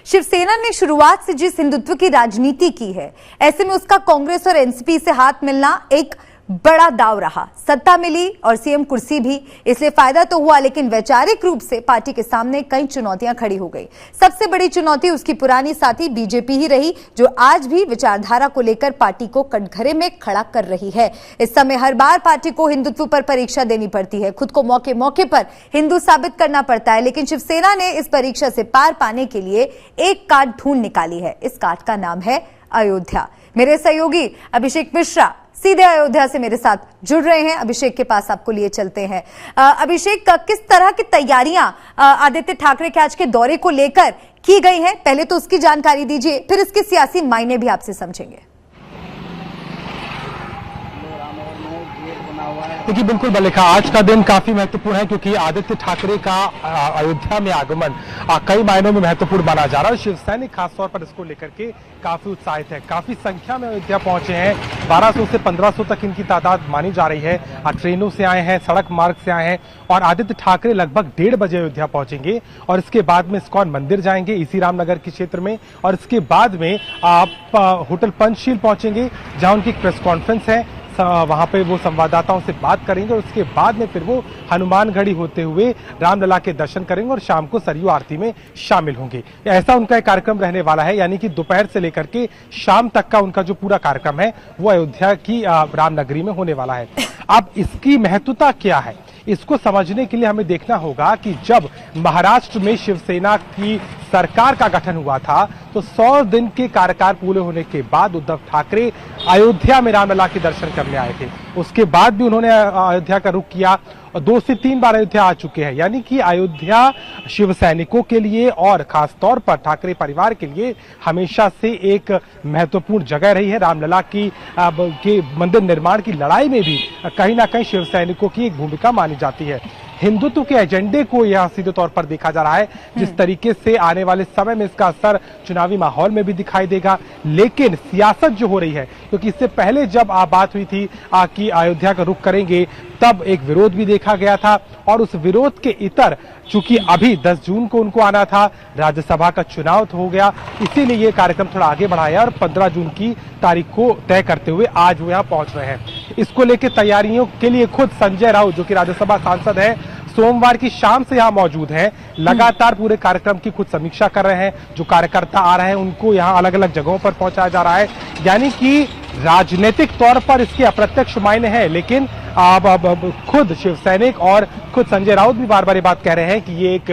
शिवसेना ने शुरुआत से जिस हिंदुत्व की राजनीति की है, ऐसे में उसका कांग्रेस और एनसीपी से हाथ मिलना एक बड़ा दाव रहा। सत्ता मिली और सीएम कुर्सी भी, इसलिए फायदा तो हुआ, लेकिन वैचारिक रूप से पार्टी के सामने कई चुनौतियां खड़ी हो गई। सबसे बड़ी चुनौती उसकी पुरानी साथी बीजेपी ही रही, जो आज भी विचारधारा को लेकर पार्टी को कटघरे में खड़ा कर रही है। इस समय हर बार पार्टी को हिंदुत्व पर परीक्षा देनी पड़ती है, खुद को मौके मौके पर हिंदू साबित करना पड़ता है, लेकिन शिवसेना ने इस परीक्षा से पार पाने के लिए एक काट ढूंढ निकाली है। इस काट का नाम है अयोध्या। मेरे सहयोगी अभिषेक मिश्रा सीधे अयोध्या से मेरे साथ जुड़ रहे हैं। अभिषेक के पास आपको लिए चलते हैं। अभिषेक, किस तरह की तैयारियां आदित्य ठाकरे के आज के दौरे को लेकर की गई हैं? पहले तो उसकी जानकारी दीजिए, फिर इसके सियासी मायने भी आपसे समझेंगे। देखिए, बिल्कुल मल्लिका, आज का दिन काफी महत्वपूर्ण है क्योंकि आदित्य ठाकरे का अयोध्या में आगमन कई मायनों में महत्वपूर्ण माना जा रहा है। शिवसैनिक खासतौर पर इसको लेकर के काफी उत्साहित है, काफी संख्या में अयोध्या पहुंचे हैं। 1200 से 1500 तक इनकी तादाद मानी जा रही है। ट्रेनों से आए हैं, सड़क मार्ग से आए हैं और आदित्य ठाकरे लगभग 1:30 बजे अयोध्या पहुंचेंगे और इसके बाद में इस्कॉन मंदिर जाएंगे इसी रामनगर के क्षेत्र में, और इसके बाद में आप होटल पंचशील पहुंचेंगे जहां उनकी प्रेस कॉन्फ्रेंस है। वहां पे वो संवाददाताओं से बात करेंगे और उसके बाद में फिर वो हनुमानगढ़ी होते हुए रामलला के दर्शन करेंगे और शाम को सरयू आरती में शामिल होंगे। ऐसा उनका एक कार्यक्रम रहने वाला है, यानी कि दोपहर से लेकर के शाम तक का उनका जो पूरा कार्यक्रम है वो अयोध्या की रामनगरी में होने वाला है। अब इसकी महत्वता क्या है, इसको समझने के लिए हमें देखना होगा कि जब महाराष्ट्र में शिवसेना की सरकार का गठन हुआ था तो 100 दिन के कार्यकाल पूरे होने के बाद उद्धव ठाकरे अयोध्या में रामलला के दर्शन करने आए थे। उसके बाद भी उन्होंने अयोध्या का रुख किया और 2 से 3 बार अयोध्या आ चुके हैं, यानी कि अयोध्या शिव सैनिकों के लिए और खासतौर पर ठाकरे परिवार के लिए हमेशा से एक महत्वपूर्ण जगह रही है। रामलला की के मंदिर निर्माण की लड़ाई में भी कहीं ना कहीं शिव सैनिकों की एक भूमिका मानी जाती है। हिंदुत्व के एजेंडे को यह सीधे तौर पर देखा जा रहा है, जिस तरीके से आने वाले समय में इसका असर चुनावी माहौल में भी दिखाई देगा। लेकिन सियासत जो हो रही है, क्योंकि इससे पहले जब बात हुई थी कि अयोध्या का रुख करेंगे, तब एक विरोध भी देखा गया था और उस विरोध के इतर चूंकि अभी 10 जून को उनको आना था, राज्यसभा का चुनाव तो हो गया, इसीलिए ये कार्यक्रम थोड़ा आगे बढ़ाया और 15 जून की तारीख को तय करते हुए आज वो यहाँ पहुंच रहे हैं। इसको लेकर तैयारियों के लिए खुद संजय राउत, जो कि राज्यसभा सांसद है, सोमवार की शाम से यहाँ मौजूद हैं। लगातार पूरे कार्यक्रम की खुद समीक्षा कर रहे हैं। जो कार्यकर्ता आ रहे हैं उनको यहाँ अलग अलग जगहों पर पहुंचाया जा रहा है, यानी कि राजनीतिक तौर पर इसके अप्रत्यक्ष मायने हैं। लेकिन अब खुद शिवसैनिक और खुद संजय राउत भी बार बार ये बात कह रहे हैं कि ये एक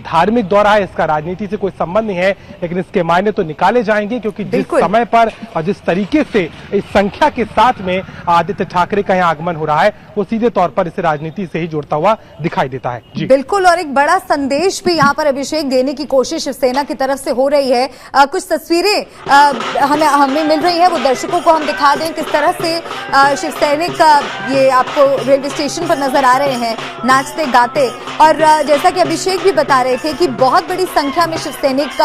धार्मिक दौरा है, इसका राजनीति से कोई संबंध नहीं है, लेकिन इसके मायने तो निकाले जाएंगे क्योंकि जिस समय पर और जिस तरीके से इस संख्या के साथ में आदित्य ठाकरे का यहाँ आगमन हो रहा है, वो सीधे तौर पर इसे राजनीति से ही जोड़ता हुआ दिखाई देता है। जी बिल्कुल, और एक बड़ा संदेश भी यहाँ पर अभिषेक देने की कोशिश शिवसेना की तरफ से हो रही है। कुछ तस्वीरें हमें मिल रही है, वो दर्शकों को हम दिखा दें किस तरह से शिवसैनिक ये आपको रेलवे स्टेशन पर नजर आ रहे हैं नाचते गाते। और जैसा कि अभिषेक भी बता रहे थे कि बहुत बड़ी संख्या में शिवसैनिक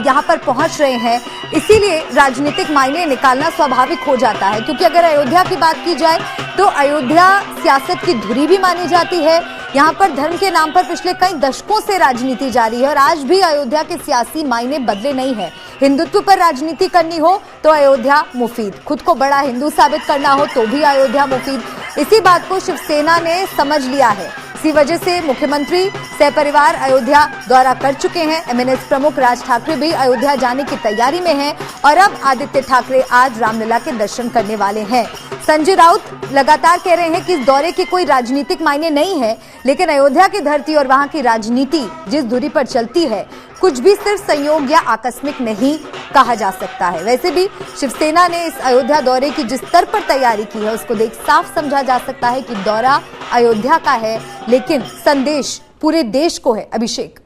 यहाँ पर पहुंच रहे हैं, इसीलिए राजनीतिक मायने निकालना स्वाभाविक हो जाता है। क्योंकि अगर अयोध्या की बात की जाए तो अयोध्या सियासत की धुरी भी मानी जाती है। यहाँ पर धर्म के नाम पर पिछले कई दशकों से राजनीति जारी है और आज भी अयोध्या के सियासी मायने बदले नहीं है। हिंदुत्व पर राजनीति करनी हो तो अयोध्या मुफीद, खुद को बड़ा हिंदू साबित करना हो तो भी अयोध्या मुफीद। इसी बात को शिवसेना ने समझ लिया है। इसी वजह से मुख्यमंत्री सहपरिवार अयोध्या दौरा कर चुके हैं। एमएनएस प्रमुख राज ठाकरे भी अयोध्या जाने की तैयारी में हैं और अब आदित्य ठाकरे आज रामलला के दर्शन करने वाले हैं। संजय राउत लगातार कह रहे हैं कि इस दौरे के कोई राजनीतिक मायने नहीं है, लेकिन अयोध्या की धरती और वहां की राजनीति जिस दूरी पर चलती है, कुछ भी सिर्फ संयोग या आकस्मिक नहीं कहा जा सकता है। वैसे भी शिवसेना ने इस अयोध्या दौरे की जिस स्तर पर तैयारी की है, उसको देख साफ समझा जा सकता है कि दौरा अयोध्या का है, लेकिन संदेश पूरे देश को है। अभिषेक,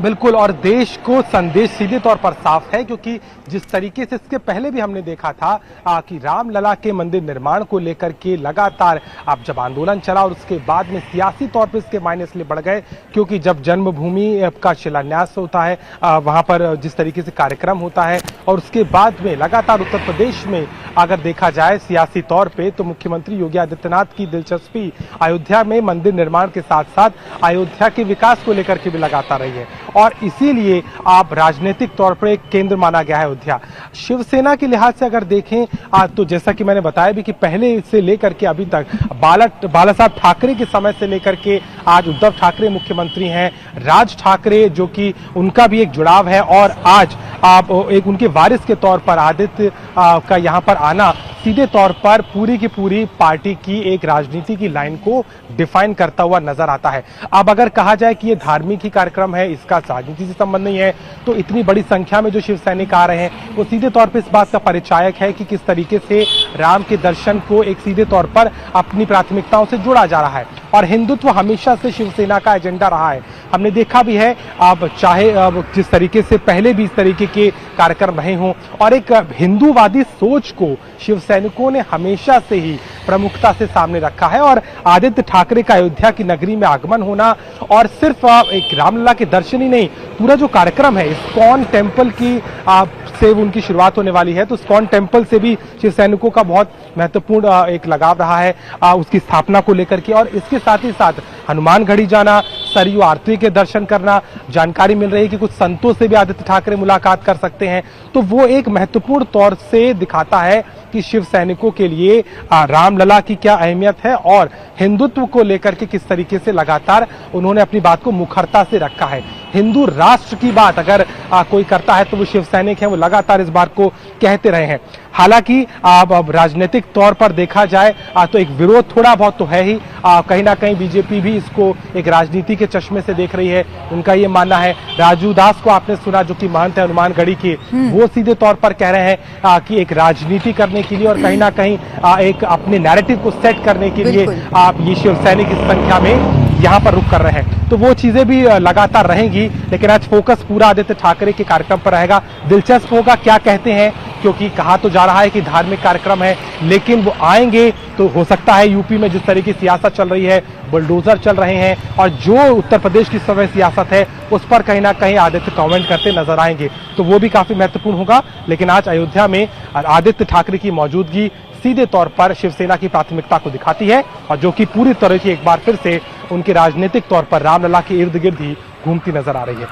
बिल्कुल, और देश को संदेश सीधे तौर पर साफ है, क्योंकि जिस तरीके से इसके पहले भी हमने देखा था कि रामलला के मंदिर निर्माण को लेकर के लगातार अब जब आंदोलन चला और उसके बाद में सियासी तौर पर इसके मायने इसलिए बढ़ गए क्योंकि जब जन्मभूमि का शिलान्यास होता है, वहां पर जिस तरीके से कार्यक्रम होता है और उसके बाद में लगातार उत्तर प्रदेश में अगर देखा जाए सियासी तौर पे तो मुख्यमंत्री योगी आदित्यनाथ की दिलचस्पी अयोध्या में मंदिर निर्माण के साथ साथ अयोध्या के विकास को लेकर के भी लगातार रही है और इसीलिए आप राजनीतिक तौर पर एक केंद्र माना गया है अयोध्या। शिवसेना के लिहाज से अगर देखें तो जैसा कि मैंने बताया भी कि पहले से लेकर के अभी तक बाला साहब ठाकरे के समय से लेकर के आज उद्धव ठाकरे मुख्यमंत्री हैं, राज ठाकरे जो कि उनका भी एक जुड़ाव है और आज आप एक उनके वारिस के तौर पर आदित्य का यहाँ पर आना सीधे तौर पर पूरी की पूरी पार्टी की एक राजनीति की लाइन को डिफाइन करता हुआ नजर आता है। अब अगर कहा जाए कि ये धार्मिक ही कार्यक्रम है, इसका राजनीति से संबंध नहीं है, तो इतनी बड़ी संख्या में जो शिव सैनिक आ रहे हैं वो सीधे तौर पर इस बात का परिचायक है कि किस तरीके से राम के दर्शन को एक सीधे तौर पर अपनी प्राथमिकताओं से जोड़ा जा रहा है और हिंदुत्व हमेशा से शिवसेना का एजेंडा रहा है। हमने देखा भी है, अब चाहे जिस तरीके से पहले भी इस तरीके के कार्यक्रम रहे हों और एक हिंदूवादी सोच को शिव सैनिकों ने हमेशा से ही प्रमुखता से सामने रखा है और आदित्य ठाकरे का अयोध्या की नगरी में आगमन होना और सिर्फ एक रामलला के दर्शन ही नहीं, पूरा जो कार्यक्रम है इस्कॉन टेम्पल की से उनकी शुरुआत होने वाली है, तो इस्कॉन टेम्पल से भी शिव सैनिकों का बहुत महत्वपूर्ण एक लगाव रहा है उसकी स्थापना को लेकर के और इसके साथ ही साथ हनुमानगढ़ी जाना, सरयू आरती के दर्शन करना, जानकारी मिल रही है कि कुछ संतों से भी आदित्य ठाकरे मुलाकात कर सकते हैं, तो वो एक महत्वपूर्ण तौर से दिखाता है कि शिव सैनिकों के लिए रामलला की क्या अहमियत है और हिंदुत्व को लेकर के किस तरीके से लगातार उन्होंने अपनी बात को मुखरता से रखा है। हिंदू राष्ट्र की बात अगर कोई करता है तो वो शिव सैनिक है, वो लगातार इस बात को कहते रहे हैं। हालांकि अब राजनीतिक तौर पर देखा जाए तो एक विरोध थोड़ा बहुत तो है ही, कहीं ना कहीं बीजेपी भी इसको एक राजनीति के चश्मे से देख रही है, उनका ये मानना है। राजू दास को आपने सुना जो कि महंत है हनुमानगढ़ी के, वो सीधे तौर पर कह रहे हैं कि एक राजनीति करने के लिए और कहीं ना कहीं एक अपने नैरेटिव को सेट करने के लिए आप ये शिव सैनिक इस संख्या में यहाँ पर रुक कर रहे हैं, तो वो चीजें भी लगातार रहेंगी। लेकिन आज फोकस पूरा आदित्य ठाकरे के कार्यक्रम पर रहेगा। दिलचस्प होगा क्या कहते हैं, क्योंकि कहा तो जा रहा है कि धार्मिक कार्यक्रम है, लेकिन वो आएंगे तो हो सकता है यूपी में जिस तरह की सियासत चल रही है, बुलडोजर चल रहे हैं और जो उत्तर प्रदेश की समय सियासत है उस पर कहीं ना कहीं आदित्य कमेंट करते नजर आएंगे, तो वो भी काफी महत्वपूर्ण होगा। लेकिन आज अयोध्या में आदित्य ठाकरे की मौजूदगी सीधे तौर पर शिवसेना की प्राथमिकता को दिखाती है और जो कि पूरी तरह से एक बार फिर से उनके राजनीतिक तौर पर रामलला के इर्द गिर्द ही घूमती नजर आ रही है।